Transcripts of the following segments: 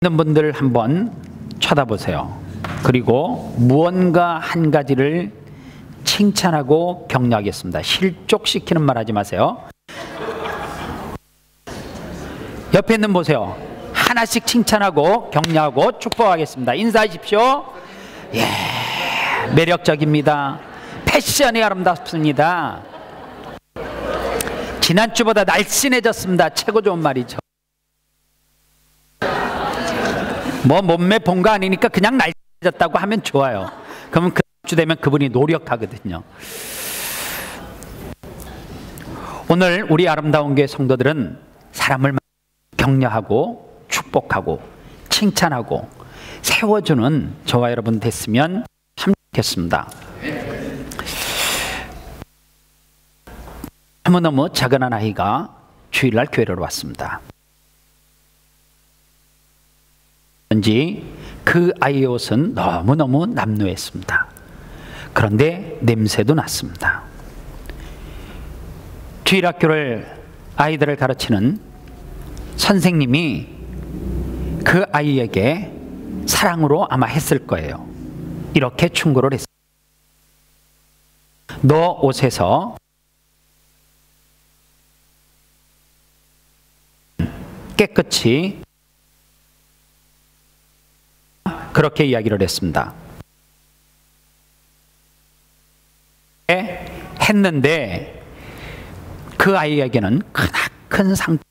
있는 분들 한번 쳐다보세요. 그리고 무언가 한 가지를 칭찬하고 격려하겠습니다. 실족시키는 말 하지 마세요. 옆에 있는 보세요. 하나씩 칭찬하고 격려하고 축복하겠습니다. 인사하십시오. 예, 매력적입니다. 패션이 아름답습니다. 지난주보다 날씬해졌습니다. 최고 좋은 말이죠. 뭐 몸매 본 거 아니니까 그냥 날씬해졌다고 하면 좋아요. 그러면 그 주 되면 그분이 노력하거든요. 오늘 우리 아름다운 교회 성도들은 사람을 격려하고 축복하고 칭찬하고 세워주는 저와 여러분 됐으면 참 좋겠습니다. 너무너무 작은 한 아이가 주일날 교회를 왔습니다. 그런지 그 아이의 옷은 너무너무 남루했습니다. 그런데 냄새도 났습니다. 주일학교를 아이들을 가르치는 선생님이 그 아이에게 사랑으로 아마 했을 거예요. 이렇게 충고를 했습니다. 너 옷에서 깨끗이, 그렇게 이야기를 했습니다. 했는데 그 아이에게는 크나큰 상처.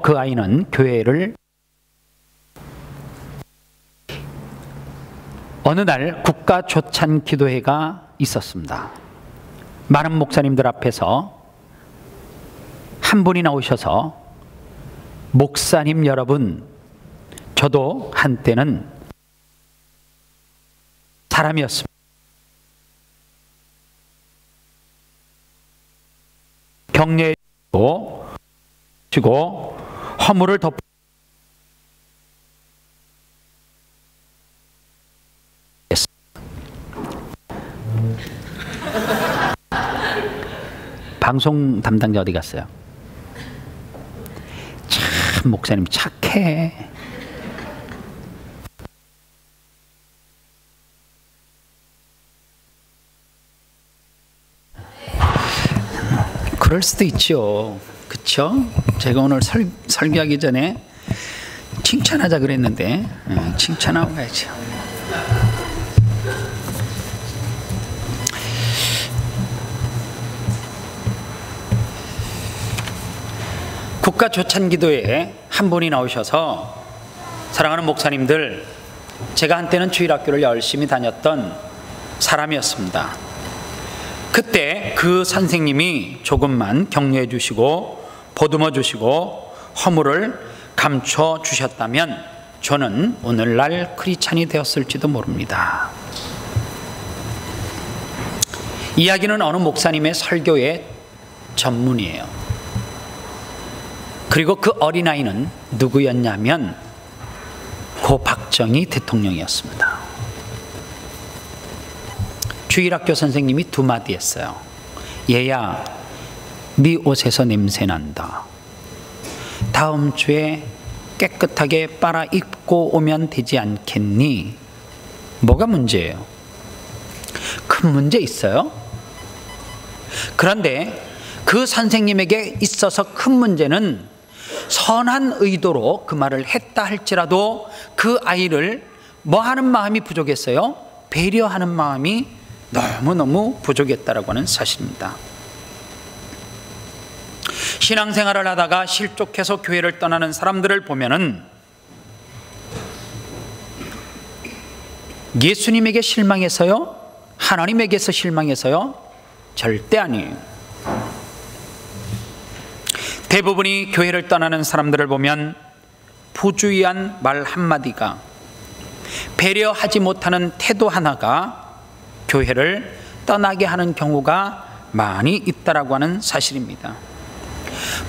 그 아이는 교회를 어느 날 국가 조찬 기도회가 있었습니다. 많은 목사님들 앞에서 한 분이 나오셔서 목사님 여러분, 저도 한때는 사람이었습니다. 격려해주고 허물을 덮고 방송 담당자 어디 갔어요? 참 목사님 착해. 그럴 수도 있죠. 그쵸? 제가 오늘 설교하기 전에 칭찬하자 그랬는데 칭찬하고 가야죠. 국가 조찬 기도회에 한 분이 나오셔서 사랑하는 목사님들, 제가 한때는 주일학교를 열심히 다녔던 사람이었습니다. 그때 그 선생님이 조금만 격려해 주시고 보듬어 주시고 허물을 감춰 주셨다면 저는 오늘날 크리스찬이 되었을지도 모릅니다. 이야기는 어느 목사님의 설교의 전문이에요. 그리고 그 어린아이는 누구였냐면 고 박정희 대통령이었습니다. 주일학교 선생님이 두 마디 했어요. 얘야, 네 옷에서 냄새 난다. 다음 주에 깨끗하게 빨아 입고 오면 되지 않겠니? 뭐가 문제예요? 큰 문제 있어요? 그런데 그 선생님에게 있어서 큰 문제는 선한 의도로 그 말을 했다 할지라도 그 아이를 뭐 하는 마음이 부족했어요? 배려하는 마음이 너무너무 부족했다라고 하는 사실입니다. 신앙생활을 하다가 실족해서 교회를 떠나는 사람들을 보면은 예수님에게 실망해서요? 하나님에게서 실망해서요? 절대 아니에요. 대부분이 교회를 떠나는 사람들을 보면 부주의한 말 한마디가, 배려하지 못하는 태도 하나가 교회를 떠나게 하는 경우가 많이 있다라고 하는 사실입니다.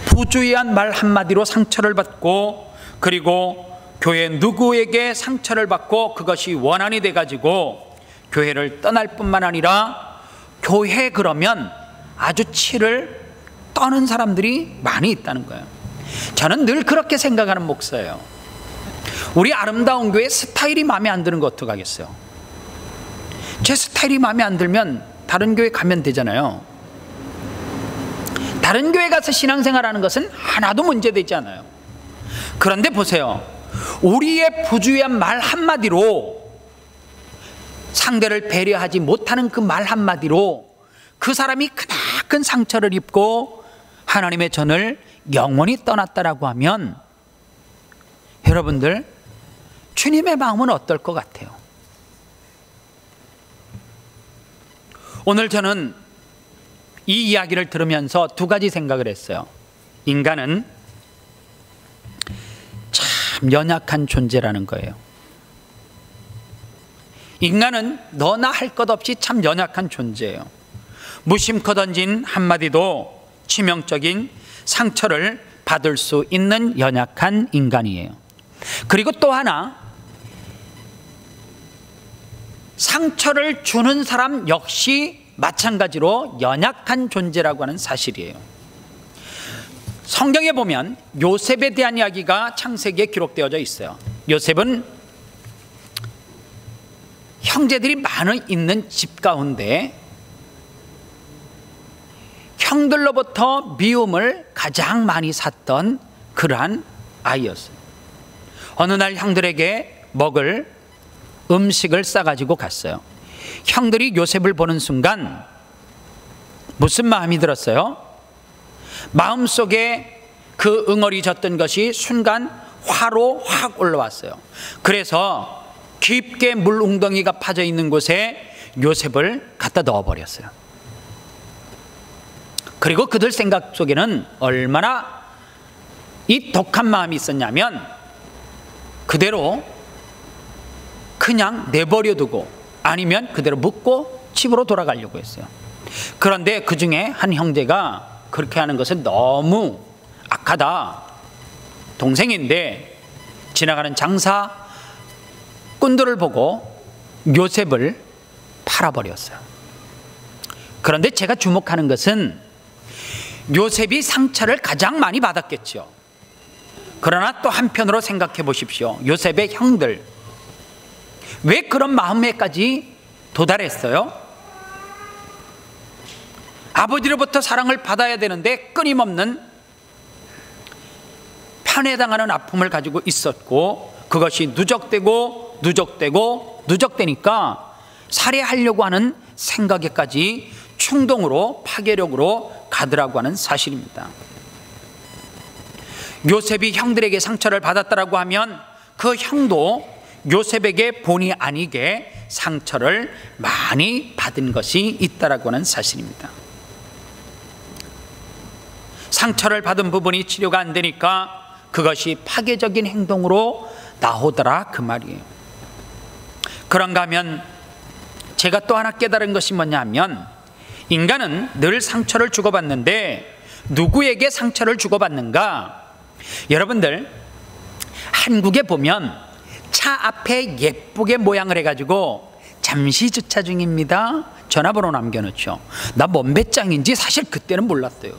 부주의한 말 한마디로 상처를 받고, 그리고 교회 누구에게 상처를 받고 그것이 원한이 돼가지고 교회를 떠날 뿐만 아니라 교회 그러면 아주 치를 떠는 사람들이 많이 있다는 거예요. 저는 늘 그렇게 생각하는 목사예요. 우리 아름다운 교회 스타일이 마음에 안 드는 거 어떡하겠어요? 제 스타일이 마음에 안 들면 다른 교회 가면 되잖아요. 다른 교회 가서 신앙생활하는 것은 하나도 문제되지 않아요. 그런데 보세요. 우리의 부주의한 말 한마디로, 상대를 배려하지 못하는 그 말 한마디로 그 사람이 크나큰 상처를 입고 하나님의 전을 영원히 떠났다라고 하면, 여러분들 주님의 마음은 어떨 것 같아요? 오늘 저는 이 이야기를 들으면서 두 가지 생각을 했어요. 인간은 참 연약한 존재라는 거예요. 인간은 너나 할 것 없이 참 연약한 존재예요. 무심코 던진 한마디도 치명적인 상처를 받을 수 있는 연약한 인간이에요. 그리고 또 하나, 상처를 주는 사람 역시 마찬가지로 연약한 존재라고 하는 사실이에요. 성경에 보면 요셉에 대한 이야기가 창세기에 기록되어져 있어요. 요셉은 형제들이 많이 있는 집 가운데 형들로부터 미움을 가장 많이 샀던 그러한 아이였어요. 어느 날 형들에게 먹을 음식을 싸가지고 갔어요. 형들이 요셉을 보는 순간 무슨 마음이 들었어요? 마음속에 그 응어리 졌던 것이 순간 화로 확 올라왔어요. 그래서 깊게 물 웅덩이가 파져 있는 곳에 요셉을 갖다 넣어버렸어요. 그리고 그들 생각 속에는 얼마나 이 독한 마음이 있었냐면, 그대로 그냥 내버려 두고 아니면 그대로 묻고 집으로 돌아가려고 했어요. 그런데 그 중에 한 형제가 그렇게 하는 것은 너무 악하다, 동생인데 지나가는 장사꾼들을 보고 요셉을 팔아버렸어요. 그런데 제가 주목하는 것은 요셉이 상처를 가장 많이 받았겠죠. 그러나 또 한편으로 생각해 보십시오. 요셉의 형들 왜 그런 마음에까지 도달했어요? 아버지로부터 사랑을 받아야 되는데 끊임없는 편애당하는 아픔을 가지고 있었고, 그것이 누적되고 누적되니까 살해하려고 하는 생각에까지 충동으로 파괴력으로 가더라고 하는 사실입니다. 요셉이 형들에게 상처를 받았다라고 하면 그 형도 요셉에게 본의 아니게 상처를 많이 받은 것이 있다라고 하는 사실입니다. 상처를 받은 부분이 치료가 안 되니까 그것이 파괴적인 행동으로 나오더라, 그 말이에요. 그런가 하면 제가 또 하나 깨달은 것이 뭐냐면, 인간은 늘 상처를 주고받는데 누구에게 상처를 주고받는가? 여러분들 한국에 보면 차 앞에 예쁘게 모양을 해가지고 잠시 주차 중입니다, 전화번호 남겨놓죠. 나 뭔 배짱인지 사실 그때는 몰랐어요.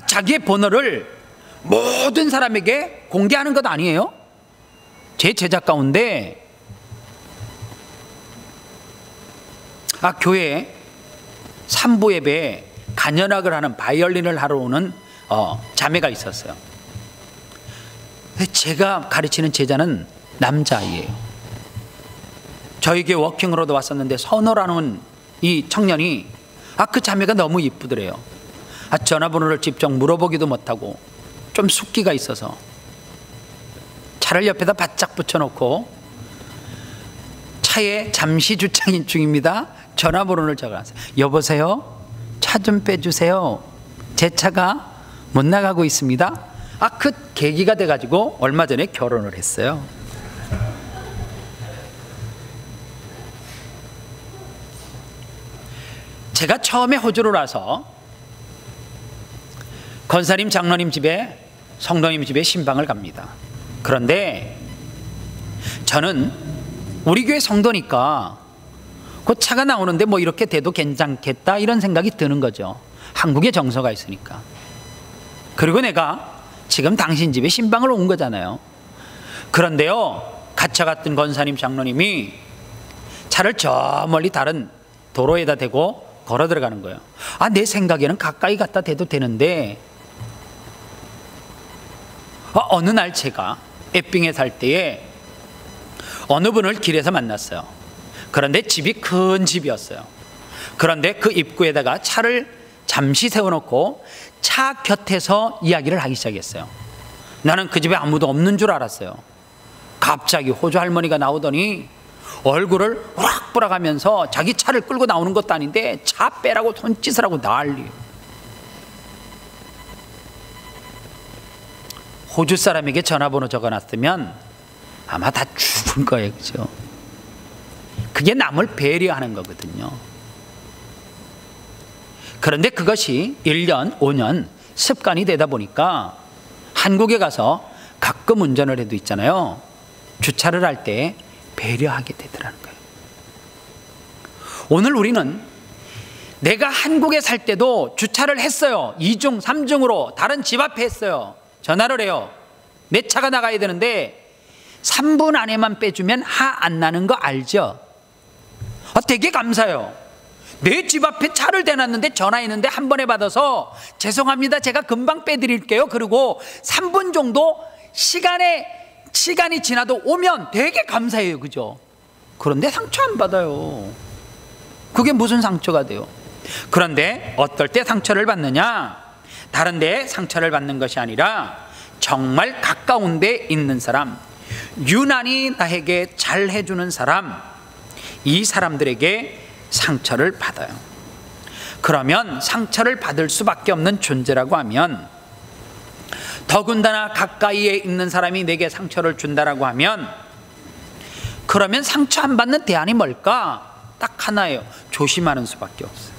자기의 번호를 모든 사람에게 공개하는 것 아니에요? 제 제자 가운데 교회에 산부 예배에 간연악을 하는, 바이올린을 하러 오는 자매가 있었어요. 제가 가르치는 제자는 남자아이예요. 저희 교회 워킹으로도 왔었는데 선호라는 이 청년이 그 자매가 너무 이쁘더래요. 전화번호를 직접 물어보기도 못하고 좀 숙기가 있어서 차를 옆에다 바짝 붙여놓고 차에 잠시 주차 중입니다, 전화번호를 적어놨어요. 여보세요? 차 좀 빼주세요. 제 차가 못 나가고 있습니다. 그 계기가 돼가지고 얼마 전에 결혼을 했어요. 제가 처음에 호주로 와서 권사님, 장로님 집에, 성도님 집에 신방을 갑니다. 그런데 저는 우리 교회 성도니까 그 차가 나오는데 뭐 이렇게 돼도 괜찮겠다 이런 생각이 드는 거죠. 한국의 정서가 있으니까. 그리고 내가 지금 당신 집에 신방을 온 거잖아요. 그런데요, 갇혀갔던 권사님 장로님이 차를 저 멀리 다른 도로에다 대고 걸어 들어가는 거예요. 내 생각에는 가까이 갖다 대도 되는데, 어느 날 제가 에핑에 살 때에 어느 분을 길에서 만났어요. 그런데 집이 큰 집이었어요. 그런데 그 입구에다가 차를 잠시 세워놓고 차 곁에서 이야기를 하기 시작했어요. 나는 그 집에 아무도 없는 줄 알았어요. 갑자기 호주 할머니가 나오더니 얼굴을 우락부락하면서 자기 차를 끌고 나오는 것도 아닌데 차 빼라고 손짓을 하고 난리. 호주 사람에게 전화번호 적어놨으면 아마 다 죽은 거예요. 그죠? 그게 남을 배려하는 거거든요. 그런데 그것이 1년, 5년 습관이 되다 보니까 한국에 가서 가끔 운전을 해도 있잖아요. 주차를 할 때 배려하게 되더라는 거예요. 오늘 우리는 내가 한국에 살 때도 주차를 했어요. 2중, 3중으로 다른 집 앞에 했어요. 전화를 해요. 내 차가 나가야 되는데 3분 안에만 빼주면 화 안 나는 거 알죠? 되게 감사해요. 내 집 앞에 차를 대놨는데 전화했는데 한 번에 받아서 죄송합니다, 제가 금방 빼드릴게요. 그리고 3분 정도 시간이 지나도 오면 되게 감사해요. 그죠? 그런데 상처 안 받아요. 그게 무슨 상처가 돼요? 그런데 어떨 때 상처를 받느냐? 다른 데 상처를 받는 것이 아니라 정말 가까운 데 있는 사람, 유난히 나에게 잘 해주는 사람, 이 사람들에게 상처를 받아요. 그러면 상처를 받을 수밖에 없는 존재라고 하면, 더군다나 가까이에 있는 사람이 내게 상처를 준다라고 하면, 그러면 상처 안 받는 대안이 뭘까? 딱 하나예요. 조심하는 수밖에 없어요.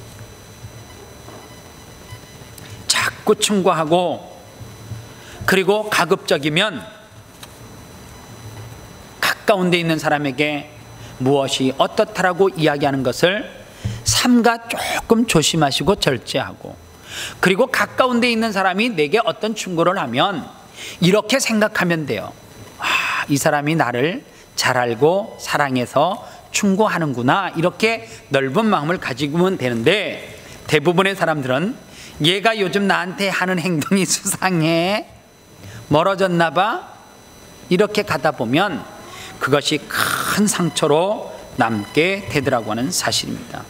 자꾸 충고하고, 그리고 가급적이면 가까운 데 있는 사람에게 무엇이 어떻다라고 이야기하는 것을 삼가 조금 조심하시고 절제하고, 그리고 가까운 데 있는 사람이 내게 어떤 충고를 하면 이렇게 생각하면 돼요. 이 사람이 나를 잘 알고 사랑해서 충고하는구나, 이렇게 넓은 마음을 가지고면 되는데, 대부분의 사람들은 얘가 요즘 나한테 하는 행동이 수상해, 멀어졌나 봐, 이렇게 가다 보면 그것이 큰 상처로 남게 되더라고 하는 사실입니다.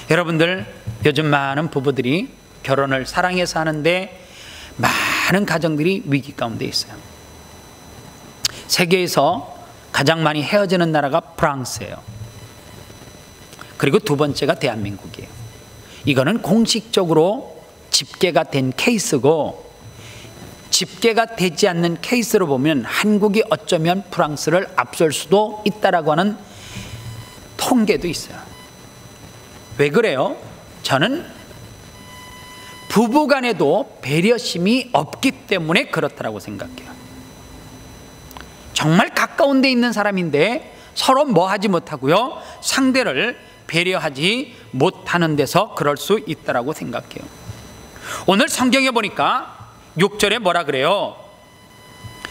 여러분들, 요즘 많은 부부들이 결혼을 사랑해서 하는데 많은 가정들이 위기 가운데 있어요. 세계에서 가장 많이 헤어지는 나라가 프랑스예요. 그리고 두 번째가 대한민국이에요. 이거는 공식적으로 집계가 된 케이스고, 집계가 되지 않는 케이스로 보면 한국이 어쩌면 프랑스를 앞설 수도 있다라고 하는 통계도 있어요. 왜 그래요? 저는 부부간에도 배려심이 없기 때문에 그렇다라고 생각해요. 정말 가까운 데 있는 사람인데 서로 뭐 하지 못하고요, 상대를 배려하지 못하는 데서 그럴 수 있다라고 생각해요. 오늘 성경에 보니까 6절에 뭐라 그래요?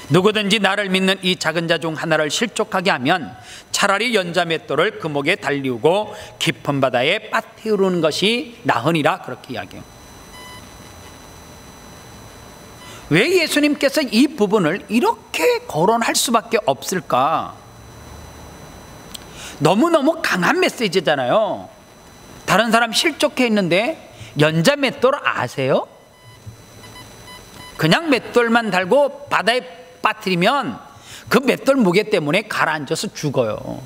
누구든지 나를 믿는 이 작은 자 중 하나를 실족하게 하면 차라리 연자맷돌을 그 목에 달리우고 깊은 바다에 빠뜨리는 것이 나으니라, 그렇게 이야기해요. 왜 예수님께서 이 부분을 이렇게 거론할 수밖에 없을까? 너무너무 강한 메시지잖아요. 다른 사람 실족해 있는데 연자맷돌 아세요? 그냥 맷돌만 달고 바다에 빠뜨리면 그 맷돌 무게 때문에 가라앉아서 죽어요.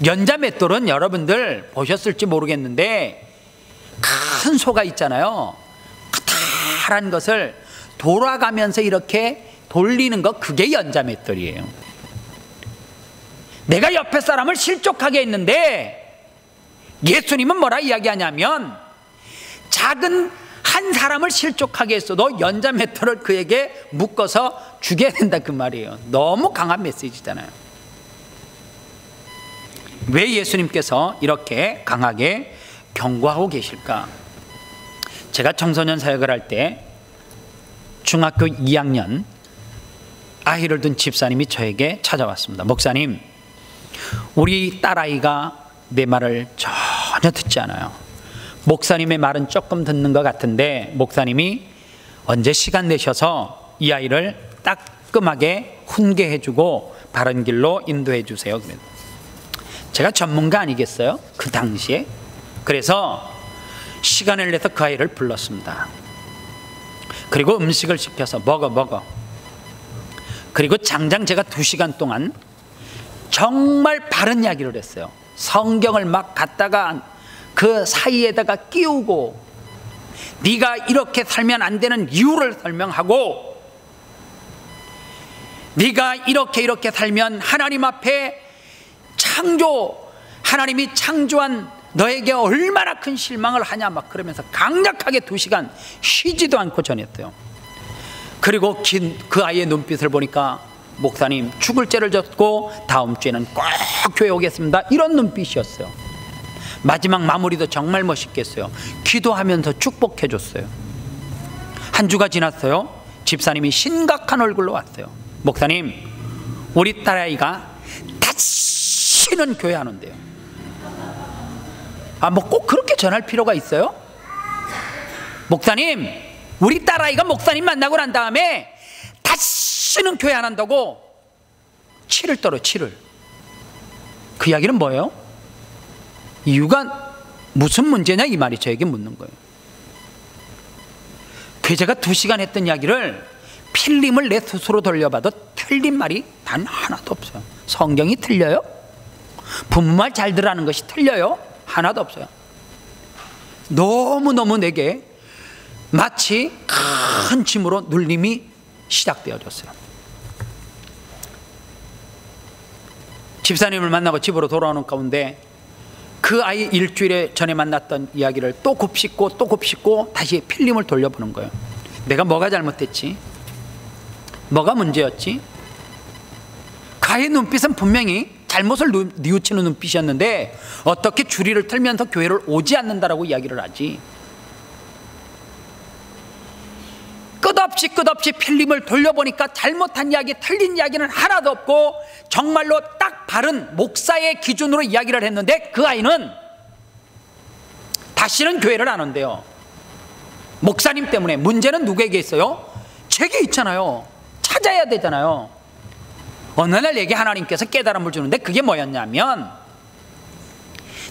연자맷돌은 여러분들 보셨을지 모르겠는데 큰 소가 있잖아요. 커다란 것을 돌아가면서 이렇게 돌리는 거, 그게 연자맷돌이에요. 내가 옆에 사람을 실족하게 했는데 예수님은 뭐라 이야기하냐면, 작은 한 사람을 실족하게 했어도 연자맷돌을 그에게 묶어서 죽여야 된다, 그 말이에요. 너무 강한 메시지잖아요. 왜 예수님께서 이렇게 강하게 경고하고 계실까? 제가 청소년 사역을 할 때 중학교 2학년 아이를 둔 집사님이 저에게 찾아왔습니다. 목사님, 우리 딸아이가 내 말을 전혀 듣지 않아요. 목사님의 말은 조금 듣는 것 같은데 목사님이 언제 시간 내셔서 이 아이를 따끔하게 훈계해주고 바른 길로 인도해 주세요. 제가 전문가 아니겠어요? 그 당시에. 그래서 시간을 내서 그 아이를 불렀습니다. 그리고 음식을 시켜서 먹어. 그리고 장장 제가 2시간 동안 정말 바른 이야기를 했어요. 성경을 막 갖다가 그 사이에다가 끼우고 네가 이렇게 살면 안 되는 이유를 설명하고 네가 이렇게 살면 하나님 앞에 하나님이 창조한 너에게 얼마나 큰 실망을 하냐 막 그러면서 강력하게 2시간 쉬지도 않고 전했대요. 그리고 그 아이의 눈빛을 보니까 목사님 죽을 죄를 졌고 다음 주에는 꼭 교회 오겠습니다, 이런 눈빛이었어요. 마지막 마무리도 정말 멋있겠어요. 기도하면서 축복해 줬어요. 한 주가 지났어요. 집사님이 심각한 얼굴로 왔어요. 목사님, 우리 딸아이가 다시는 교회 안 온대요. 뭐 꼭 그렇게 전할 필요가 있어요? 목사님, 우리 딸아이가 목사님 만나고 난 다음에 다시는 교회 안 한다고 치를 떨어, 치를. 그 이야기는 뭐예요? 이유가 무슨 문제냐 이 말이 저에게 묻는 거예요. 제가 2시간 했던 이야기를 필름을 내 스스로 돌려봐도 틀린 말이 단 하나도 없어요. 성경이 틀려요? 부모 말 잘 들으라는 것이 틀려요? 하나도 없어요. 너무너무 내게 마치 큰 짐으로 눌림이 시작되어졌어요. 집사님을 만나고 집으로 돌아오는 가운데 그 아이 일주일에 전에 만났던 이야기를 또 곱씹고 다시 필름을 돌려보는 거예요. 내가 뭐가 잘못됐지? 뭐가 문제였지? 그 아이의 눈빛은 분명히 잘못을 뉘우치는 눈빛이었는데 어떻게 주리를 틀면서 교회를 오지 않는다라고 이야기를 하지? 끝없이 필름을 돌려보니까 잘못한 이야기, 틀린 이야기는 하나도 없고 정말로 딱 바른 목사의 기준으로 이야기를 했는데 그 아이는 다시는 교회를 안 온대요. 목사님 때문에. 문제는 누구에게 있어요? 제게 있잖아요. 찾아야 되잖아요. 어느 날 내게 하나님께서 깨달음을 주는데 그게 뭐였냐면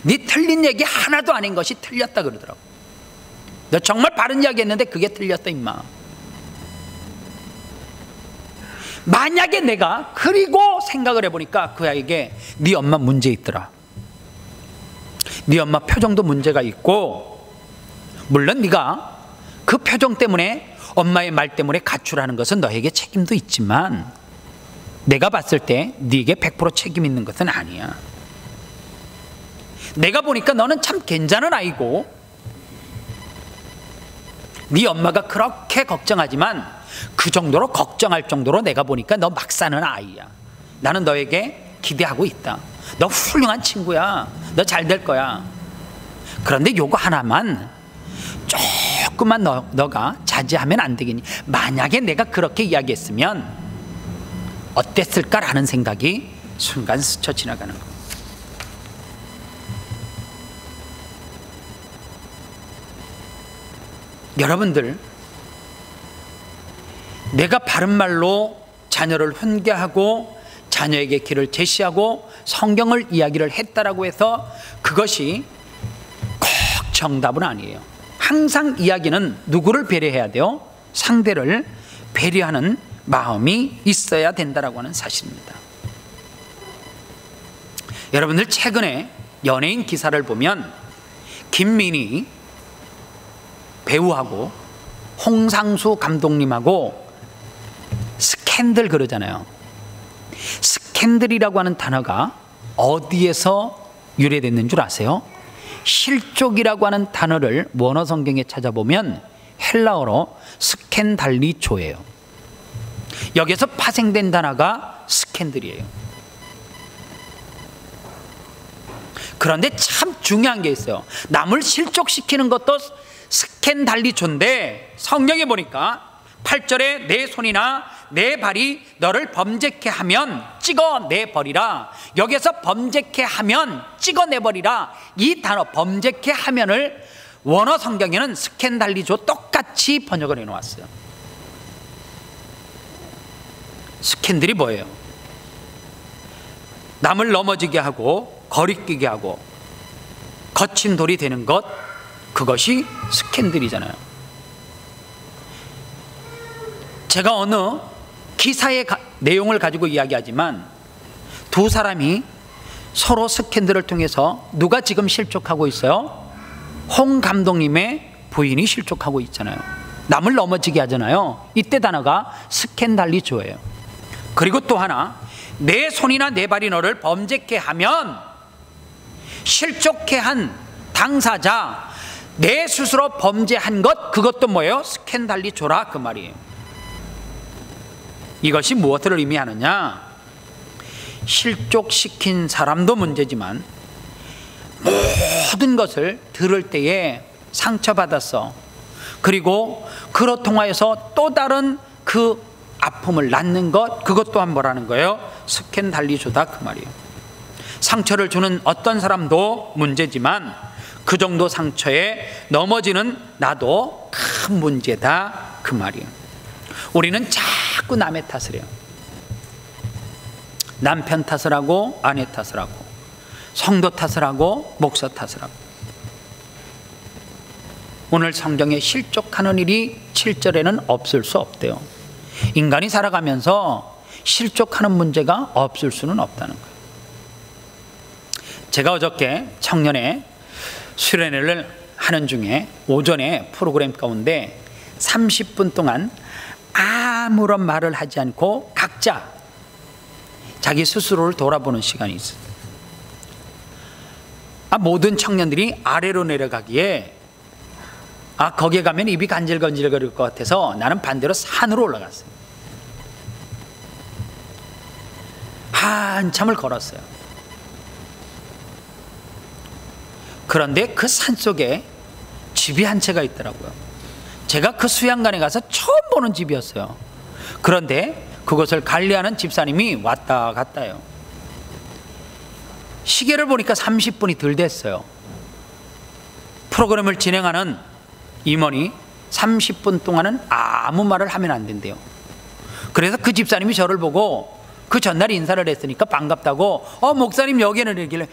네 틀린 얘기 하나도 아닌 것이 틀렸다 그러더라고. 너 정말 바른 이야기 했는데 그게 틀렸다 임마. 만약에 내가 그리고 생각을 해보니까 그 아이에게 네 엄마 문제 있더라, 네 엄마 표정도 문제가 있고, 물론 네가 그 표정 때문에 엄마의 말 때문에 가출하는 것은 너에게 책임도 있지만 내가 봤을 때 네게 100% 책임 있는 것은 아니야. 내가 보니까 너는 참 괜찮은 아이고 네 엄마가 그렇게 걱정하지만 그 정도로 걱정할 정도로 내가 보니까 너 막 사는 아이야. 나는 너에게 기대하고 있다. 너 훌륭한 친구야. 너 잘 될 거야. 그런데 요거 하나만 조금만 너가 자제하면 안 되겠니? 만약에 내가 그렇게 이야기했으면 어땠을까라는 생각이 순간 스쳐 지나가는 거예요. 여러분들, 내가 바른 말로 자녀를 훈계하고 자녀에게 길을 제시하고 성경을 이야기를 했다라고 해서 그것이 꼭 정답은 아니에요. 항상 이야기는 누구를 배려해야 돼요? 상대를 배려하는 마음이 있어야 된다라고 하는 사실입니다. 여러분들, 최근에 연예인 기사를 보면 김민희 배우하고 홍상수 감독님하고 스캔들 그러잖아요. 스캔들이라고 하는 단어가 어디에서 유래됐는 줄 아세요? 실족이라고 하는 단어를 원어 성경에 찾아보면 헬라어로 스캔달리조예요. 여기서 파생된 단어가 스캔들이에요. 그런데 참 중요한 게 있어요. 남을 실족시키는 것도 스캔달리조인데 성경에 보니까 8절에 내 손이나 내 발이 너를 범죄케 하면 찍어내버리라. 여기서 범죄케 하면 찍어내버리라. 이 단어 범죄케 하면을 원어 성경에는 스캔달리조 똑같이 번역을 해놓았어요. 스캔들이 뭐예요? 남을 넘어지게 하고 거리끼게 하고 거친 돌이 되는 것, 그것이 스캔들이잖아요. 제가 어느 기사의 내용을 가지고 이야기하지만 두 사람이 서로 스캔들을 통해서 누가 지금 실족하고 있어요? 홍 감독님의 부인이 실족하고 있잖아요. 남을 넘어지게 하잖아요. 이때 단어가 스캔달리조예요. 그리고 또 하나, 내 손이나 내 발이 너를 범죄케 하면, 실족케 한 당사자, 내 스스로 범죄한 것, 그것도 뭐예요? 스캔달리조라, 그 말이에요. 이것이 무엇을 의미하느냐? 실족시킨 사람도 문제지만 모든 것을 들을 때에 상처받았어. 그리고 그로 통하여서 또 다른 그 아픔을 낳는 것, 그것 또한 뭐라는 거예요? 스캔달리조다, 그 말이에요. 상처를 주는 어떤 사람도 문제지만 그 정도 상처에 넘어지는 나도 큰 문제다, 그 말이에요. 우리는 자꾸 남의 탓을 해요. 남편 탓을 하고 아내 탓을 하고 성도 탓을 하고 목사 탓을 하고. 오늘 성경에 실족하는 일이 7절에는 없을 수 없대요. 인간이 살아가면서 실족하는 문제가 없을 수는 없다는 거예요. 제가 어저께 청년회 수련회를 하는 중에 오전에 프로그램 가운데 30분 동안 아무런 말을 하지 않고 각자 자기 스스로를 돌아보는 시간이 있어요. 모든 청년들이 아래로 내려가기에 거기에 가면 입이 간질간질거릴 것 같아서 나는 반대로 산으로 올라갔어요. 한참을 걸었어요. 그런데 그 산속에 집이 한 채가 있더라고요. 제가 그 수양관에 가서 처음 보는 집이었어요. 그런데 그것을 관리하는 집사님이 왔다 갔다 해요. 시계를 보니까 30분이 덜 됐어요. 프로그램을 진행하는 임원이 30분 동안은 아무 말을 하면 안 된대요. 그래서 그 집사님이 저를 보고 그 전날 인사를 했으니까 반갑다고 목사님 여기는 이러길래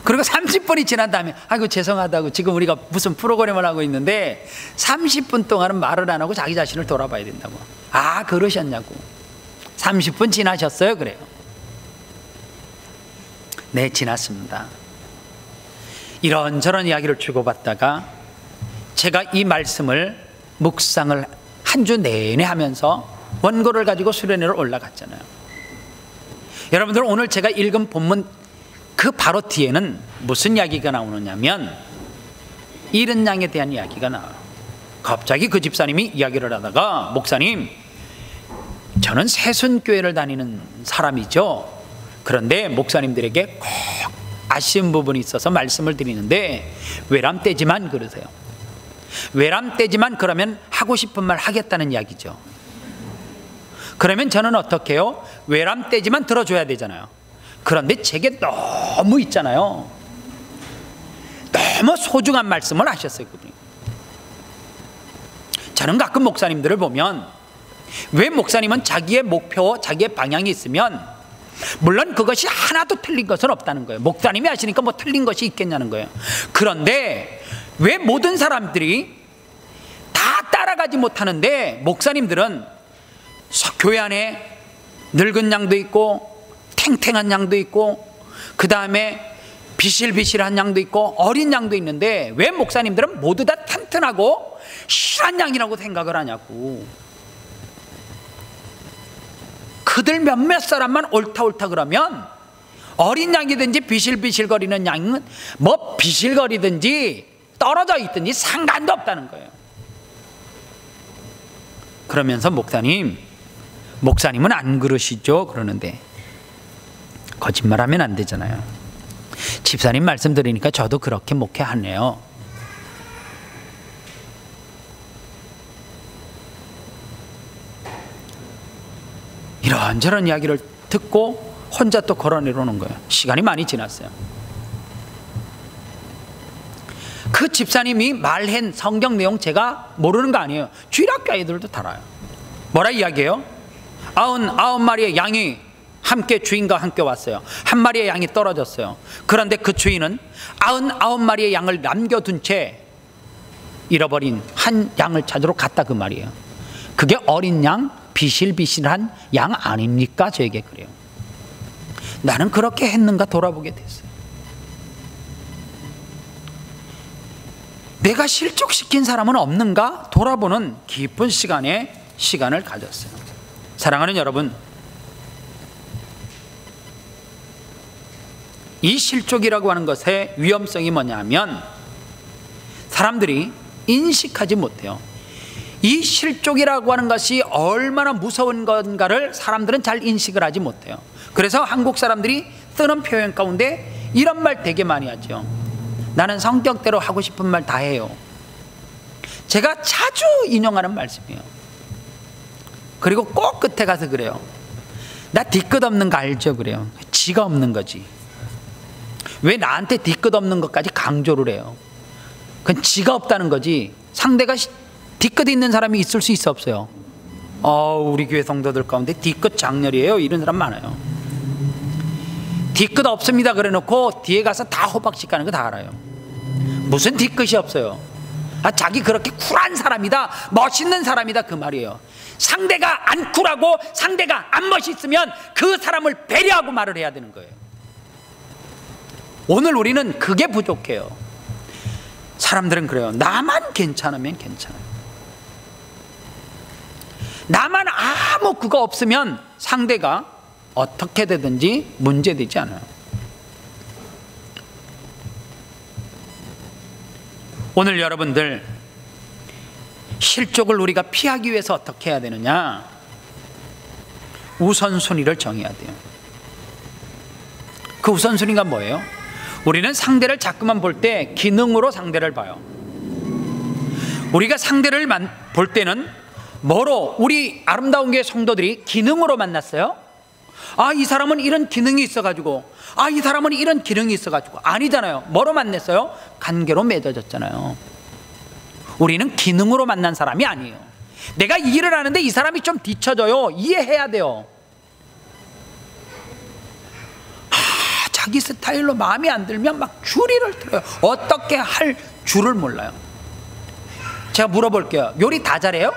그리고 30분이 지난 다음에 아이고 죄송하다고, 지금 우리가 무슨 프로그램을 하고 있는데 30분 동안은 말을 안 하고 자기 자신을 돌아봐야 된다고. 그러셨냐고. 30분 지나셨어요? 그래요. 네, 지났습니다. 이런저런 이야기를 주고받다가 제가 이 말씀을 묵상을 한 주 내내 하면서 원고를 가지고 수련회를 올라갔잖아요. 여러분들, 오늘 제가 읽은 본문 그 바로 뒤에는 무슨 이야기가 나오느냐면 잃은 양에 대한 이야기가 나와요. 갑자기 그 집사님이 이야기를 하다가, 목사님, 저는 새순교회를 다니는 사람이죠. 그런데 목사님들에게 꼭 아쉬운 부분이 있어서 말씀을 드리는데 외람되지만 그러세요. 외람되지만 그러면 하고 싶은 말 하겠다는 이야기죠. 그러면 저는 어떻게 해요? 외람되지만 들어줘야 되잖아요. 그런데 제게 너무 있잖아요. 너무 소중한 말씀을 하셨어요, 그분이. 저는 가끔 목사님들을 보면, 왜 목사님은 자기의 목표, 자기의 방향이 있으면 물론 그것이 하나도 틀린 것은 없다는 거예요. 목사님이 하시니까 뭐 틀린 것이 있겠냐는 거예요. 그런데 왜 모든 사람들이 다 따라가지 못하는데 목사님들은 교회 안에 늙은 양도 있고 탱탱한 양도 있고 그 다음에 비실비실한 양도 있고 어린 양도 있는데 왜 목사님들은 모두 다 튼튼하고 실한 양이라고 생각을 하냐고. 그들 몇몇 사람만 옳다 그러면 어린 양이든지 비실비실거리는 양은 뭐 비실거리든지 떨어져 있든지 상관도 없다는 거예요. 그러면서 목사님은 안 그러시죠? 그러는데 거짓말하면 안 되잖아요. 집사님 말씀 드리니까 저도 그렇게 목회하네요. 이런저런 이야기를 듣고 혼자 또 걸어 내려오는 거예요. 시간이 많이 지났어요. 그 집사님이 말한 성경 내용 제가 모르는 거 아니에요. 주일학교 아이들도 다 알아요. 뭐라 이야기해요? 99마리의 양이 함께 주인과 함께 왔어요. 한 마리의 양이 떨어졌어요. 그런데 그 주인은 99마리의 양을 남겨둔 채 잃어버린 한 양을 찾으러 갔다, 그 말이에요. 그게 어린 양, 비실비실한 양 아닙니까? 저에게 그래요. 나는 그렇게 했는가 돌아보게 됐어요. 내가 실족시킨 사람은 없는가 돌아보는 깊은 시간을 가졌어요. 사랑하는 여러분, 이 실족이라고 하는 것의 위험성이 뭐냐면 사람들이 인식하지 못해요. 이 실족이라고 하는 것이 얼마나 무서운 건가를 사람들은 잘 인식을 하지 못해요. 그래서 한국 사람들이 쓰는 표현 가운데 이런 말 되게 많이 하죠. 나는 성격대로 하고 싶은 말 다 해요. 제가 자주 인용하는 말씀이에요. 그리고 꼭 끝에 가서 그래요. 나 뒤끝 없는 거 알죠? 그래요. 지가 없는 거지. 왜 나한테 뒤끝 없는 것까지 강조를 해요? 그건 지가 없다는 거지. 상대가 뒤끝 있는 사람이 있을 수 있어, 없어요? 우리 교회 성도들 가운데 뒤끝 장렬이에요. 이런 사람 많아요. 뒤끝 없습니다 그래 놓고 뒤에 가서 다 호박씨 가는 거 다 알아요. 무슨 뒤끝이 없어요? 자기 그렇게 쿨한 사람이다, 멋있는 사람이다, 그 말이에요. 상대가 안 쿨하고 상대가 안 멋있으면 그 사람을 배려하고 말을 해야 되는 거예요. 오늘 우리는 그게 부족해요. 사람들은 그래요. 나만 괜찮으면 괜찮아요. 나만 아무 그거 없으면 상대가 어떻게 되든지 문제되지 않아요. 오늘 여러분들, 실족을 우리가 피하기 위해서 어떻게 해야 되느냐? 우선순위를 정해야 돼요. 그 우선순위가 뭐예요? 우리는 상대를 자꾸만 볼 때 기능으로 상대를 봐요. 우리가 상대를 볼 때는 뭐로? 우리 아름다운 교회 성도들이 기능으로 만났어요? 이 사람은 이런 기능이 있어가지고, 이 사람은 이런 기능이 있어가지고. 아니잖아요. 뭐로 만났어요? 관계로 맺어졌잖아요. 우리는 기능으로 만난 사람이 아니에요. 내가 일을 하는데 이 사람이 좀 뒤처져요. 이해해야 돼요. 자기 스타일로 마음에 안 들면 막 줄이를 들어요. 어떻게 할 줄을 몰라요. 제가 물어볼게요. 요리 다 잘해요?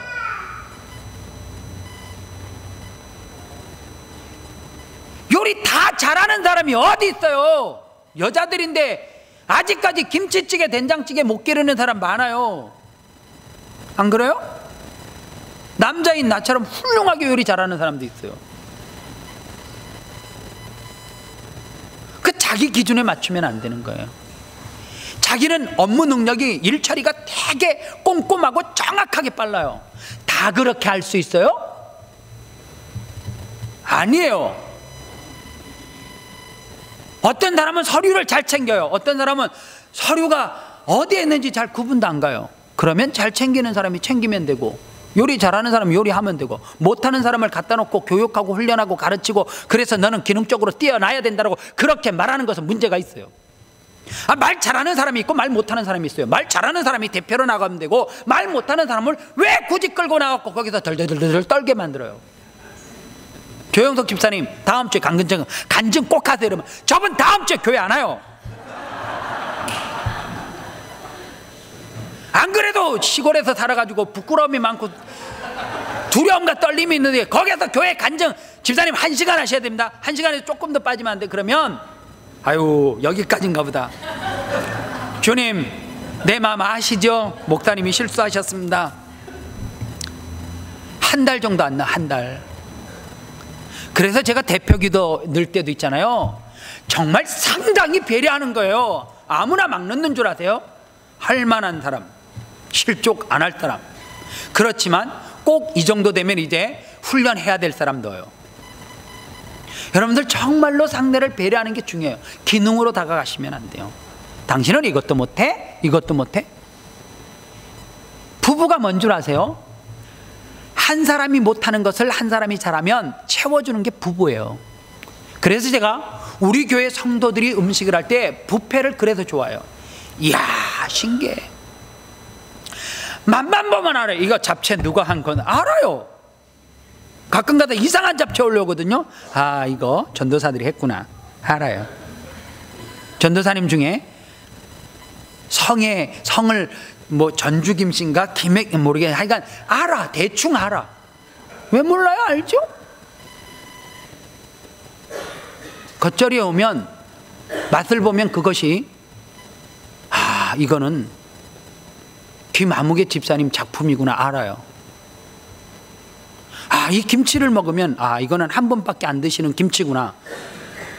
요리 다 잘하는 사람이 어디 있어요? 여자들인데 아직까지 김치찌개, 된장찌개 못 기르는 사람 많아요. 안 그래요? 남자인 나처럼 훌륭하게 요리 잘하는 사람도 있어요. 그 자기 기준에 맞추면 안 되는 거예요. 자기는 업무 능력이, 일 처리가 되게 꼼꼼하고 정확하게 빨라요. 다 그렇게 할 수 있어요? 아니에요. 어떤 사람은 서류를 잘 챙겨요. 어떤 사람은 서류가 어디에 있는지 잘 구분도 안 가요. 그러면 잘 챙기는 사람이 챙기면 되고, 요리 잘하는 사람은 요리하면 되고, 못하는 사람을 갖다 놓고 교육하고 훈련하고 가르치고, 그래서 너는 기능적으로 뛰어나야 된다고 그렇게 말하는 것은 문제가 있어요. 말 잘하는 사람이 있고 말 못하는 사람이 있어요. 말 잘하는 사람이 대표로 나가면 되고, 말 못하는 사람을 왜 굳이 끌고 나가고 거기서 덜덜덜 떨게 만들어요? 조영석 집사님, 다음 주에 간증 꼭 하세요. 이러면 저분 다음 주에 교회 안 와요. 안 그래도 시골에서 살아가지고 부끄러움이 많고 두려움과 떨림이 있는데, 거기서 교회 간증 집사님 1시간 하셔야 됩니다. 1시간에서 조금 더 빠지면 안 돼. 그러면 여기까지인가 보다. 주님, 내 마음 아시죠? 목사님이 실수하셨습니다. 한 달 정도 안 나, 한 달. 그래서 제가 대표기도 넣을 때도 있잖아요. 정말 상당히 배려하는 거예요. 아무나 막 넣는 줄 아세요? 할 만한 사람, 실족 안 할 사람. 그렇지만 꼭 이 정도 되면 이제 훈련해야 될 사람 넣어요. 여러분들 정말로 상대를 배려하는 게 중요해요. 기능으로 다가가시면 안 돼요. 당신은 이것도 못해? 이것도 못해? 부부가 뭔 줄 아세요? 한 사람이 못하는 것을 한 사람이 잘하면 채워주는 게 부부예요. 그래서 제가 우리 교회 성도들이 음식을 할 때 뷔페를 그래서 좋아해요. 이야, 신기해. 맛만 보면 알아요. 이거 잡채 누가 한 건 알아요. 가끔가다 이상한 잡채 올라오거든요. 아, 이거 전도사들이 했구나, 알아요. 전도사님 중에 성을 뭐 전주김씨인가 김해 모르게 하여간 알아, 대충 알아. 왜 몰라요? 알죠? 겉절이에 오면 맛을 보면 그것이 이거는 김아무개 집사님 작품이구나 알아요. 이 김치를 먹으면 이거는 한 번밖에 안 드시는 김치구나.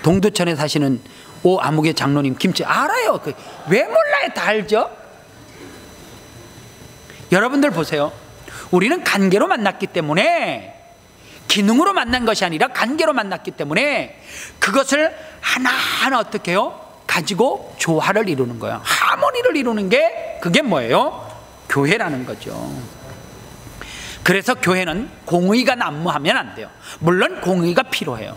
동두천에 사시는 오아무개 장로님 김치 알아요. 왜 몰라요? 다 알죠? 여러분들 보세요. 우리는 관계로 만났기 때문에, 기능으로 만난 것이 아니라 관계로 만났기 때문에 그것을 하나하나 어떻게 해요? 가지고 조화를 이루는 거예요. 하모니를 이루는 게 그게 뭐예요? 교회라는 거죠. 그래서 교회는 공의가 난무하면 안 돼요. 물론 공의가 필요해요.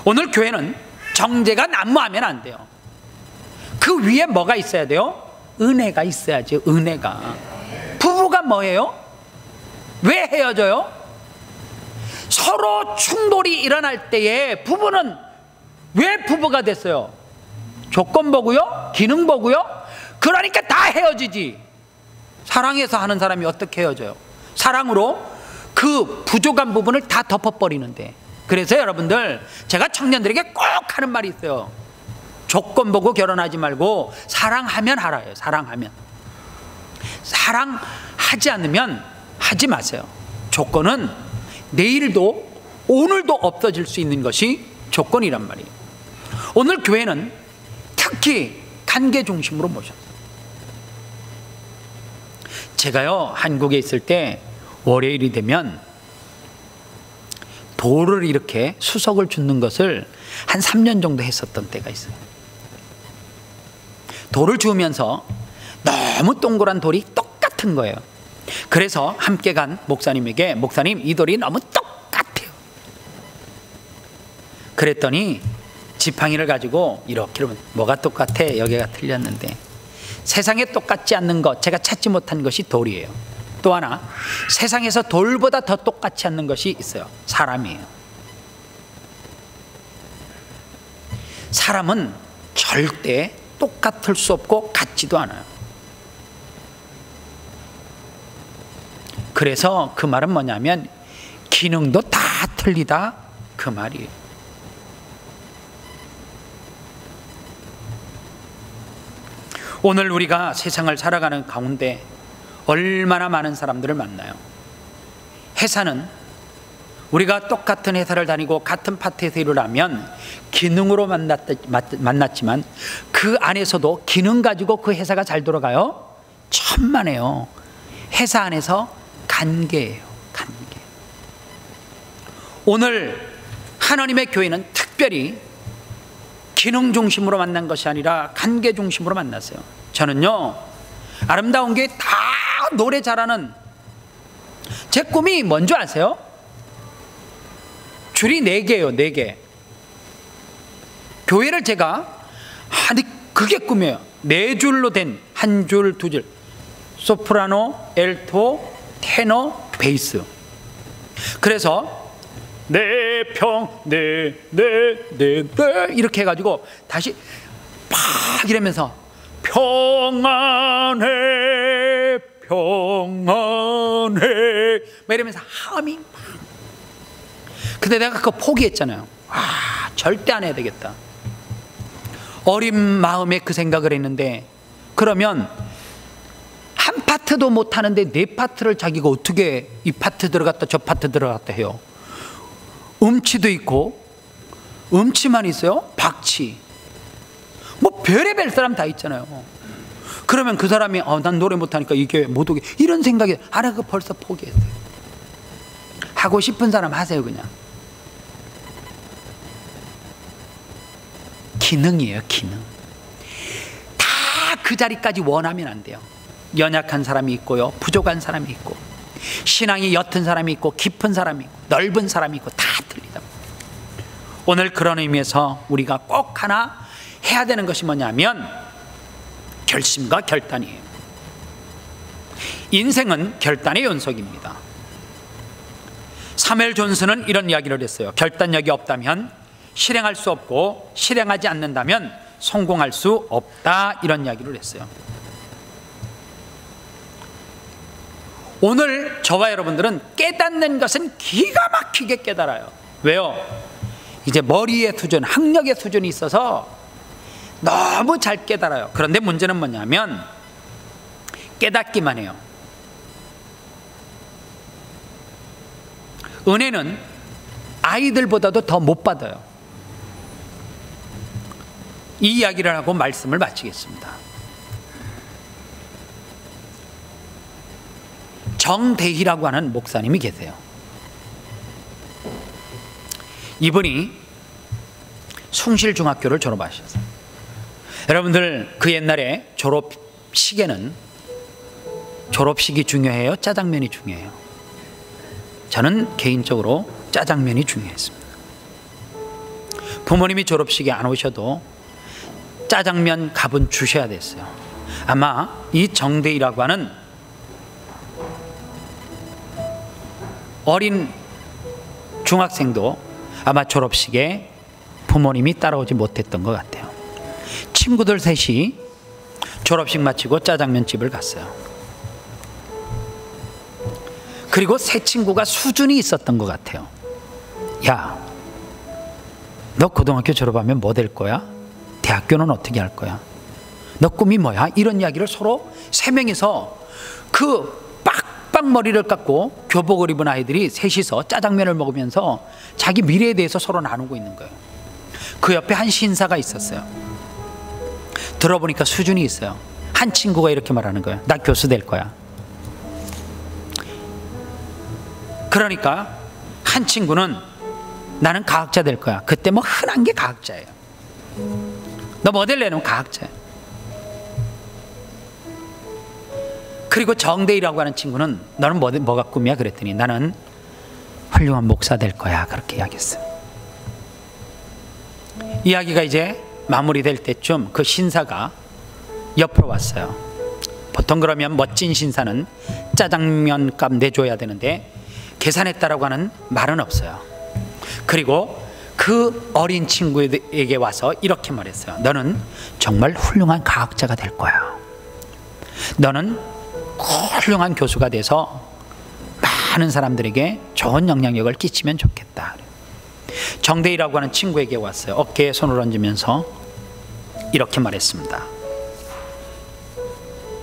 오늘 교회는 정죄가 난무하면 안 돼요. 그 위에 뭐가 있어야 돼요? 은혜가 있어야죠. 은혜가. 부부가 뭐예요? 왜 헤어져요? 서로 충돌이 일어날 때에 부부는 왜 부부가 됐어요? 조건 보고요? 기능 보고요? 그러니까 다 헤어지지. 사랑해서 하는 사람이 어떻게 헤어져요? 사랑으로 그 부족한 부분을 다 덮어버리는데. 그래서 여러분들, 제가 청년들에게 꼭 하는 말이 있어요. 조건 보고 결혼하지 말고 사랑하면 알아요. 사랑하면. 사랑하지 않으면 하지 마세요. 조건은 내일도 오늘도 없어질 수 있는 것이 조건이란 말이에요. 오늘 교회는 특히 관계 중심으로 모셨어요. 제가요, 한국에 있을 때 월요일이 되면 돌을 이렇게 수석을 줍는 것을 한 3년 정도 했었던 때가 있어요. 돌을 주우면서 너무 동그란 돌이 똑같은 거예요. 그래서 함께 간 목사님에게, 목사님, 이 돌이 너무 똑같아요. 그랬더니 지팡이를 가지고 이렇게 뭐가 똑같아? 여기가 틀렸는데. 세상에 똑같지 않는 것, 제가 찾지 못한 것이 돌이에요. 또 하나, 세상에서 돌보다 더 똑같지 않는 것이 있어요. 사람이에요. 사람은 절대 똑같을 수 없고 같지도 않아요. 그래서 그 말은 뭐냐면 기능도 다 틀리다, 그 말이에요. 오늘 우리가 세상을 살아가는 가운데 얼마나 많은 사람들을 만나요. 회사는 우리가 똑같은 회사를 다니고 같은 파트에서 일을 하면 기능으로 만났지만 그 안에서도 기능 가지고 그 회사가 잘 돌아가요? 천만에요. 회사 안에서 관계예요. 관계. 오늘 하나님의 교회는 특별히 기능 중심으로 만난 것이 아니라 관계 중심으로 만났어요. 저는요, 아름다운 게 다 노래 잘하는, 제 꿈이 뭔지 아세요? 줄이 4개예요. 4개. 교회를 제가 그게 꿈이에요. 4줄로 된, 한 줄, 2줄, 소프라노, 엘토, 테너, 베이스. 그래서 내 평, 내 이렇게 해가지고 다시 팍 이러면서 평안해 평안해 막 이러면서 하밍. 근데 내가 그거 포기했잖아요. 절대 안 해야 되겠다. 어린 마음에 그 생각을 했는데, 그러면 한 파트도 못하는데 4파트를 자기가 어떻게 이 파트 들어갔다 저 파트 들어갔다 해요. 음치도 있고, 음치만 있어요? 박치, 뭐 별의별 사람 다 있잖아요. 그러면 그 사람이 난 노래 못하니까 이게 못 오게, 이런 생각이 안 하고 벌써 포기했어요. 하고 싶은 사람 하세요. 그냥 기능이에요. 기능. 다 그 자리까지 원하면 안 돼요. 연약한 사람이 있고요, 부족한 사람이 있고. 신앙이 옅은 사람이 있고 깊은 사람이 있고 넓은 사람이 있고 다 틀리다. 오늘 그런 의미에서 우리가 꼭 하나 해야 되는 것이 뭐냐면 결심과 결단이에요. 인생은 결단의 연속입니다. 사무엘 존슨은 이런 이야기를 했어요. 결단력이 없다면 실행할 수 없고 실행하지 않는다면 성공할 수 없다, 이런 이야기를 했어요. 오늘 저와 여러분들은 깨닫는 것은 기가 막히게 깨달아요. 왜요? 이제 머리의 수준, 학력의 수준이 있어서 너무 잘 깨달아요. 그런데 문제는 뭐냐면 깨닫기만 해요. 은혜는 아이들보다도 더 못 받아요. 이 이야기를 하고 말씀을 마치겠습니다. 정대희라고 하는 목사님이 계세요. 이분이 숭실중학교를 졸업하셨어요. 여러분들, 그 옛날에 졸업식에는 졸업식이 중요해요? 짜장면이 중요해요? 저는 개인적으로 짜장면이 중요했습니다. 부모님이 졸업식에 안 오셔도 짜장면 값은 주셔야 됐어요. 아마 이 정대희라고 하는 어린 중학생도 아마 졸업식에 부모님이 따라오지 못했던 것 같아요. 친구들 셋이 졸업식 마치고 짜장면집을 갔어요. 그리고 세 친구가 수준이 있었던 것 같아요. 야, 너 고등학교 졸업하면 뭐 될 거야? 대학교는 어떻게 할 거야? 너 꿈이 뭐야? 이런 이야기를 서로 세 명이서 그 빡빡 머리를 깎고 교복을 입은 아이들이 셋이서 짜장면을 먹으면서 자기 미래에 대해서 서로 나누고 있는 거예요. 그 옆에 한 신사가 있었어요. 들어보니까 수준이 있어요. 한 친구가 이렇게 말하는 거예요. 나 교수 될 거야. 그러니까 한 친구는 나는 과학자 될 거야. 그때 뭐 흔한 게 과학자예요. 너 뭐 될래는 과학자야. 그리고 정대희라고 하는 친구는 너는 뭐가 꿈이야? 그랬더니 나는 훌륭한 목사 될 거야. 그렇게 이야기했어요. 이야기가 이제 마무리될 때쯤 그 신사가 옆으로 왔어요. 보통 그러면 멋진 신사는 짜장면 값 내줘야 되는데 계산했다라고 하는 말은 없어요. 그리고 그 어린 친구에게 와서 이렇게 말했어요. 너는 정말 훌륭한 과학자가 될 거야. 너는 훌륭한 교수가 돼서 많은 사람들에게 좋은 영향력을 끼치면 좋겠다. 정대희라고 하는 친구에게 왔어요. 어깨에 손을 얹으면서 이렇게 말했습니다.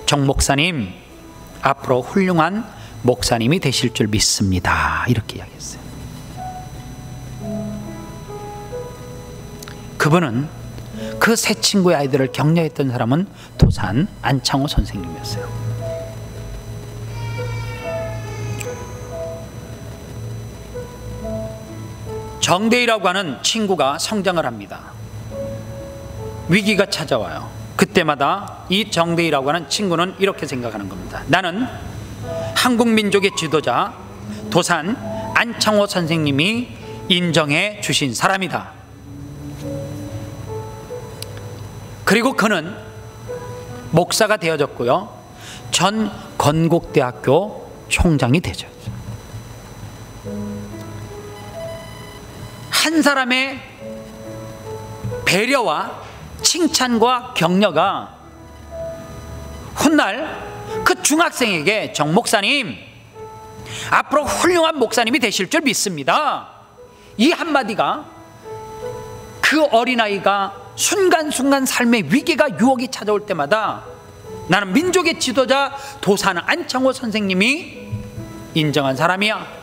정 목사님, 앞으로 훌륭한 목사님이 되실 줄 믿습니다. 이렇게 이야기했어요. 그분은 그 세 친구의 아이들을 격려했던 사람은 도산 안창호 선생님이었어요. 정대희라고 하는 친구가 성장을 합니다. 위기가 찾아와요. 그때마다 이 정대희라고 하는 친구는 이렇게 생각하는 겁니다. 나는 한국 민족의 지도자 도산 안창호 선생님이 인정해 주신 사람이다. 그리고 그는 목사가 되어졌고요. 전 건국대학교 총장이 되셨죠. 한 사람의 배려와 칭찬과 격려가 훗날 그 중학생에게 정 목사님, 앞으로 훌륭한 목사님이 되실 줄 믿습니다. 이 한마디가 그 어린아이가 순간순간 삶의 위기가 유혹이 찾아올 때마다 나는 민족의 지도자 도산 안창호 선생님이 인정한 사람이야.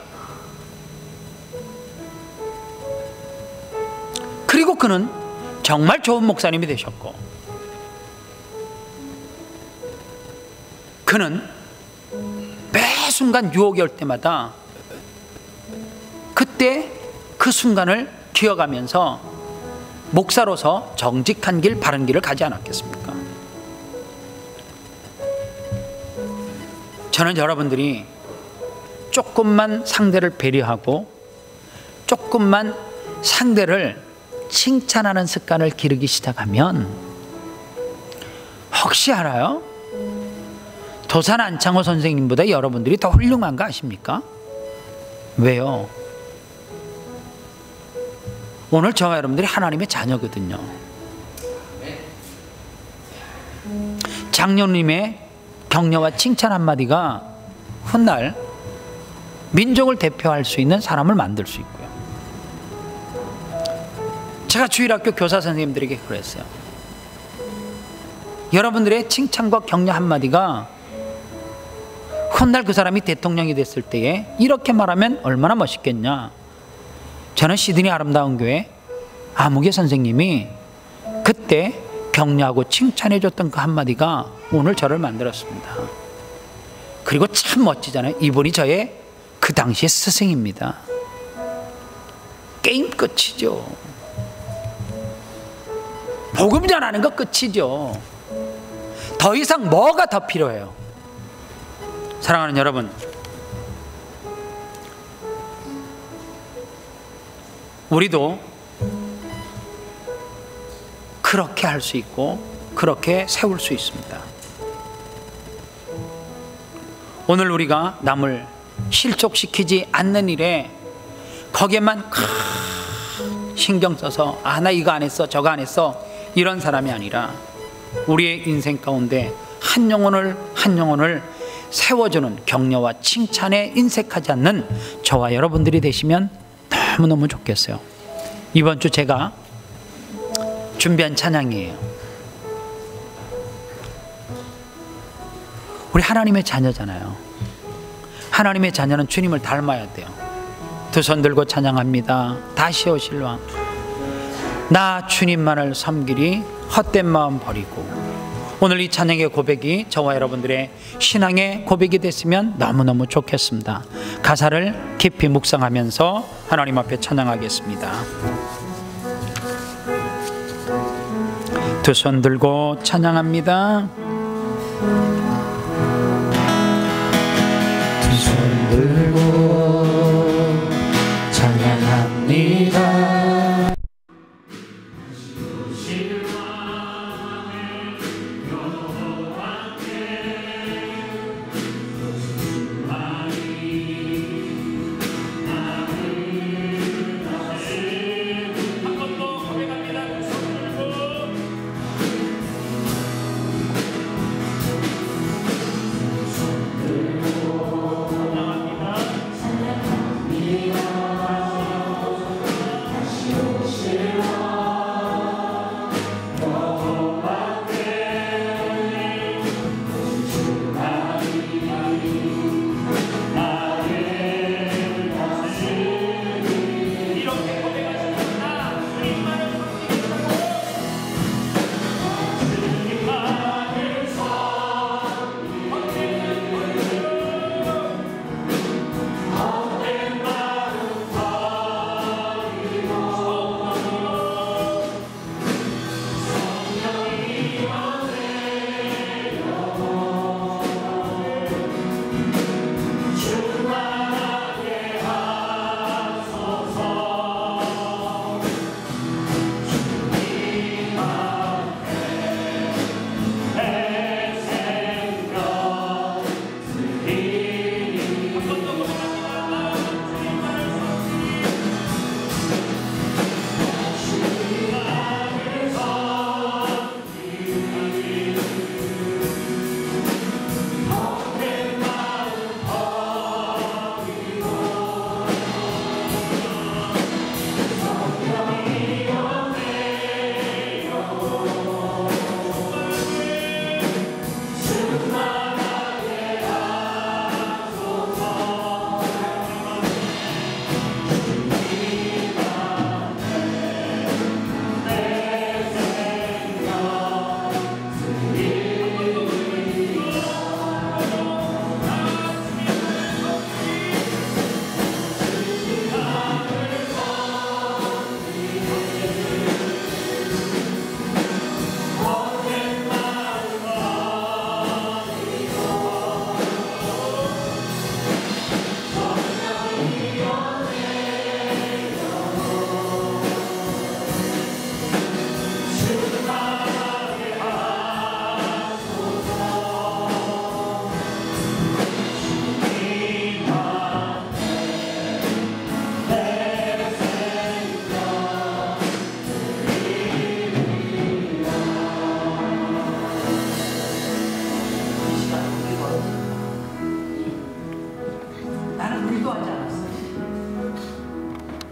그리고 그는 정말 좋은 목사님이 되셨고, 그는 매 순간 유혹이 올 때마다 그때 그 순간을 기억하면서 목사로서 정직한 길, 바른 길을 가지 않았겠습니까? 저는 여러분들이 조금만 상대를 배려하고 조금만 상대를 칭찬하는 습관을 기르기 시작하면, 혹시 알아요? 도산 안창호 선생님보다 여러분들이 더 훌륭한 거 아십니까? 왜요? 오늘 저와 여러분들이 하나님의 자녀거든요. 장로님의 격려와 칭찬 한마디가 훗날 민족을 대표할 수 있는 사람을 만들 수 있고요. 제가 주일학교 교사 선생님들에게 그랬어요. 여러분들의 칭찬과 격려 한마디가 훗날 그 사람이 대통령이 됐을 때에 이렇게 말하면 얼마나 멋있겠냐. 저는 시드니 아름다운 교회 아무개 선생님이 그때 격려하고 칭찬해 줬던 그 한마디가 오늘 저를 만들었습니다. 그리고 참 멋지잖아요. 이분이 저의 그 당시의 스승입니다. 게임 끝이죠. 복음 전하는 거 끝이죠. 더 이상 뭐가 더 필요해요? 사랑하는 여러분, 우리도 그렇게 할 수 있고 그렇게 세울 수 있습니다. 오늘 우리가 남을 실족시키지 않는 일에 거기에만 신경 써서 나 이거 안 했어 저거 안 했어 이런 사람이 아니라, 우리의 인생 가운데 한 영혼을 세워주는 격려와 칭찬에 인색하지 않는 저와 여러분들이 되시면 너무너무 좋겠어요. 이번 주 제가 준비한 찬양이에요. 우리 하나님의 자녀잖아요. 하나님의 자녀는 주님을 닮아야 돼요. 두 손 들고 찬양합니다. 다시 오실 왕, 나 주님만을 섬기리 헛된 마음 버리고. 오늘 이 찬양의 고백이 저와 여러분들의 신앙의 고백이 됐으면 너무너무 좋겠습니다. 가사를 깊이 묵상하면서 하나님 앞에 찬양하겠습니다. 두 손 들고 찬양합니다. 두 손 들고